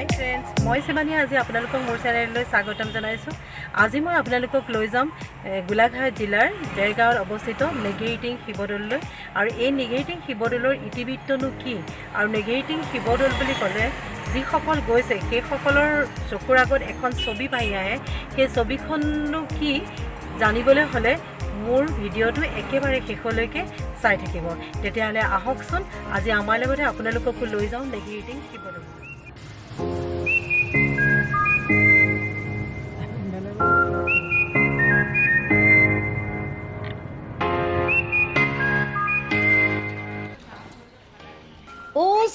হাই friends, মই শিৱানী আজি আপোনালোকক মোৰ চেনেললৈ স্বাগতম জনাইছোঁ। আজি মই আপোনালোকক লৈ যাম গোলাঘাট জিলাৰ দেৰগাঁৱত অৱস্থিত নেঘেৰিটিং শিৱদৌললৈ। আৰু এই নেঘেৰিটিং শিৱদৌলৰ ইতিবৃত্তনো কি, আৰু নেঘেৰিটিং শিৱদৌল বুলি ক'লে যিসকল গৈছে সেইসকলৰ চকুৰ আগত এখন ছবি ভাহি আহে। সেই ছবিখননো কি জানিবলৈ হ'লে মোৰ ভিডিঅ'টো একেবাৰে শেষলৈকে চাই থাকিব। তেতিয়াহ'লে আহকচোন আজি আমাৰ লগতে আপোনালোককো লৈ যাওঁ নেঘেৰিটিং শিৱদৌল।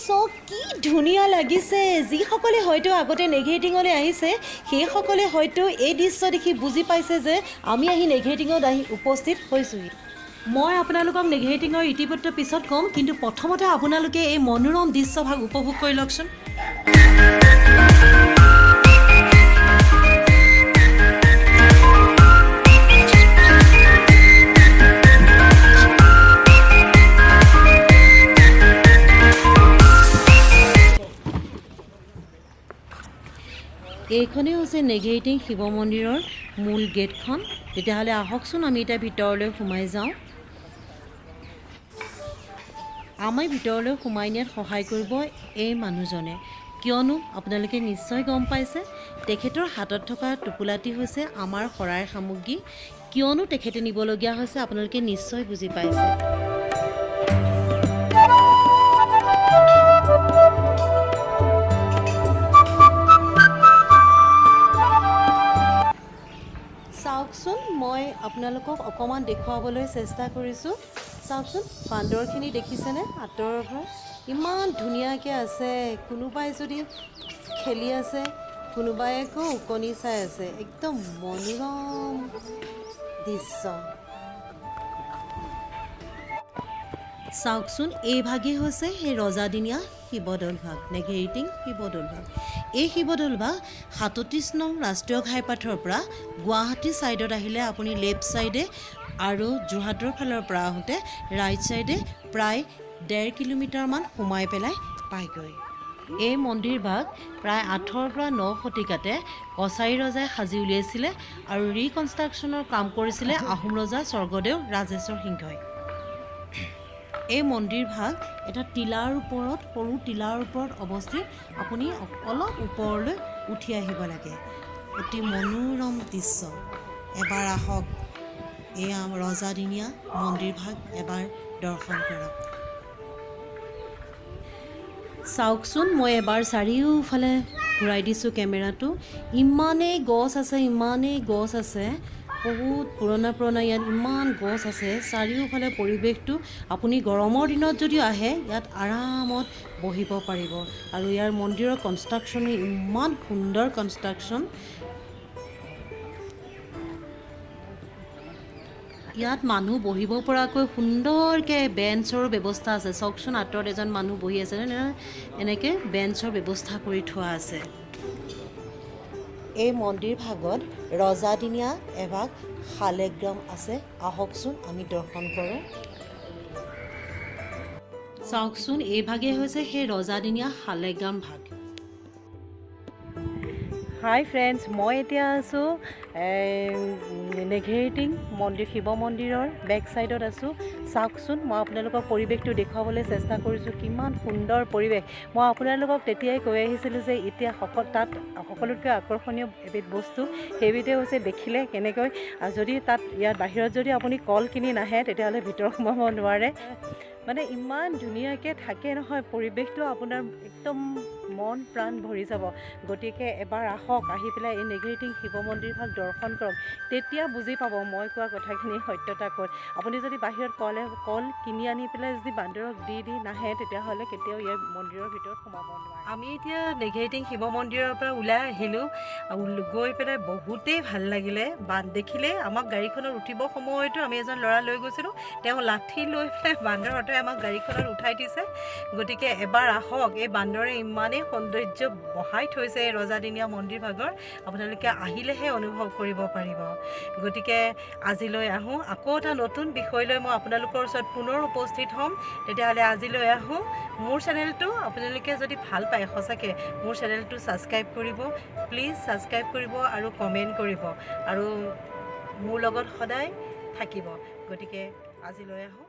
চব কি ধুনীয়া লাগিছে। যিসকলে হয়তো আগতে নেঘেৰিটিঙলৈ আহিছে সেইসকলে হয়তো এই দৃশ্য দেখি বুজি পাইছে যে আমি আহি নেঘেৰিটিঙত আহি উপস্থিত হৈছোঁহি। মই আপোনালোকক নেঘেৰিটিঙৰ ইতিবৃত্ত পিছত ক'ম, কিন্তু প্ৰথমতে আপোনালোকে এই মনোৰম দৃশ্যভাগ উপভোগ কৰি লওকচোন। এইখনেই হৈছে নেঘেৰিটিং শিৱ মন্দিৰৰ মূল গেটখন। তেতিয়াহ'লে আহকচোন আমি এতিয়া ভিতৰলৈ সোমাই যাওঁ। আমাৰ ভিতৰলৈ সোমাই নিয়াত সহায় কৰিব এই মানুহজনে, কিয়নো আপোনালোকে নিশ্চয় গম পাইছে তেখেতৰ হাতত থকা টোপোলাটি হৈছে আমাৰ শৰাইৰ সামগ্ৰী। কিয়নো তেখেতে নিবলগীয়া হৈছে আপোনালোকে নিশ্চয় বুজি পাইছে। চাওকচোন, মই আপোনালোকক অকণমান দেখুৱাবলৈ চেষ্টা কৰিছোঁ। চাওকচোন, বান্দৰখিনি দেখিছেনে? আঁতৰৰ পৰা ইমান ধুনীয়াকৈ আছে। কোনোবাই যদি খেলি আছে, কোনোবাই আকৌ ওকণি চাই আছে। একদম মনোৰম দৃশ্য। চাওকচোন, এই ভাগেই হৈছে সেই ৰজাদিনীয়া শিৱদৌল ভাগ, নেঘেৰিটিং শিৱদৌল ভাগ। এই শিৱদৌল ভাগ ৩৭ নং ৰাষ্ট্ৰীয় ঘাইপথৰ পৰা গুৱাহাটী ছাইডত আহিলে আপুনি লেফ্ট ছাইডে, আৰু যোৰহাটৰ ফালৰ পৰা আহোঁতে ৰাইট ছাইডে প্ৰায় ১.৫ কিলোমিটাৰমান সোমাই পেলাই পায়গৈ। এই মন্দিৰ ভাগ প্ৰায় ৮ৰ পৰা ৯ শতিকাতে কছাৰী ৰজাই সাজি উলিয়াইছিলে, আৰু ৰিকনষ্ট্ৰাকশ্যনৰ কাম কৰিছিলে আহোম ৰজা স্বৰ্গদেউ ৰাজেশ্বৰ সিংহই। এই মন্দিৰ ভাগ এটা টিলাৰ ওপৰত, সৰু টিলাৰ ওপৰত অৱস্থিত। আপুনি অলপ ওপৰলৈ উঠি আহিব লাগে। অতি মনোৰম দৃশ্য। এবাৰ আহক, এয়া ৰজাদিনীয়া মন্দিৰ ভাগ এবাৰ দৰ্শন কৰক। চাওকচোন, মই এবাৰ চাৰিওফালে ঘূৰাই দিছোঁ কেমেৰাটো। ইমানেই গছ আছে, ইমানেই গছ আছে, বহুত পুৰণা পুৰণা ইয়াত ইমান গছ আছে। চাৰিওফালে পৰিৱেশটো আপুনি গৰমৰ দিনত যদিও আহে ইয়াত আৰামত বহিব পাৰিব। আৰু ইয়াৰ মন্দিৰৰ কনষ্ট্ৰাকশ্যনো ইমান সুন্দৰ কনষ্ট্ৰাকশ্যন। ইয়াত মানুহ বহিব পৰাকৈ সুন্দৰকৈ বেঞ্চৰো ব্যৱস্থা আছে। চাওকচোন, আঁতৰত এজন মানুহ বহি আছে, এনেকৈ বেঞ্চৰ ব্যৱস্থা কৰি থোৱা আছে। এই মন্দিৰ ভাগত ৰজাদিনীয়া এভাগ শালগ্ৰাম আছে। আহকচোন আমি দৰ্শন কৰোঁ। চাওকচোন, এই ভাগেই হৈছে সেই ৰজাদিনীয়া শালগ্ৰাম ভাগ। হাই ফ্ৰেণ্ডছ, মই এতিয়া আছোঁ নেঘেৰিটিং শিৱ মন্দিৰৰ বেক ছাইডত আছোঁ। চাওকচোন, মই আপোনালোকক পৰিৱেশটো দেখুৱাবলৈ চেষ্টা কৰিছোঁ। কিমান সুন্দৰ পৰিৱেশ। মই আপোনালোকক তেতিয়াই কৈ আহিছিলোঁ যে এতিয়া তাত সকলোতকৈ আকৰ্ষণীয় এবিধ বস্তু, সেইবিধে হৈছে দেখিলে কেনেকৈ, যদি ইয়াত বাহিৰত যদি আপুনি কল কিনি নাহে তেতিয়াহ'লে ভিতৰত সোমাব নোৱাৰে। মানে ইমান ধুনীয়াকৈ থাকে নহয় পৰিৱেশটো, আপোনাৰ একদম মন প্ৰাণ ভৰি যাব। গতিকে এবাৰ আহক, আহি পেলাই এই নেঘেৰিটিং শিৱ মন্দিৰ ভাগ দৰ্শন কৰক। তেতিয়া বুজি পাব মই কোৱা কথাখিনি সত্যতা ক'ত। আপুনি যদি বাহিৰত কল কিনি আনি পেলাই যদি বান্দৰক দি নাহে তেতিয়াহ'লে কেতিয়াও ইয়াৰ মন্দিৰৰ ভিতৰত সোমাব নোৱাৰে। আমি এতিয়া নেঘেৰিটিং শিৱ মন্দিৰৰ পৰা ওলাই আহিলোঁ। গৈ পেলাই বহুতেই ভাল লাগিলে। দেখিলে আমাক গাড়ীখনত উঠিব সময়তো আমি এজন ল'ৰা লৈ গৈছিলোঁ। তেওঁ লাঠি লৈ পেলাই বান্দৰ অঁতৰাই আমাক গাড়ীখনত উঠাই দিছে গতিকে এবাৰ আহক এই বান্দৰে ইমানেই সৌন্দৰ্য বহাই থৈছে এই ৰজাদিনীয়া মন্দিৰ ভাগৰ আপোনালোকে আহিলেহে অনুভৱ কৰিব পাৰিব গতিকে আজিলৈ আহোঁ আকৌ এটা নতুন বিষয় লৈ মই আপোনালোকৰ ওচৰত পুনৰ উপস্থিত হ'ম তেতিয়াহ'লে আজিলৈ আহোঁ মোৰ চেনেলটো আপোনালোকে যদি ভাল পায় সঁচাকৈ মোৰ চেনেলটো ছাবস্ক্ৰাইব কৰিব প্লিজ ছাবস্ক্ৰাইব কৰিব আৰু কমেণ্ট কৰিব আৰু মোৰ লগত সদায় থাকিব গতিকে আজিলৈ আহোঁ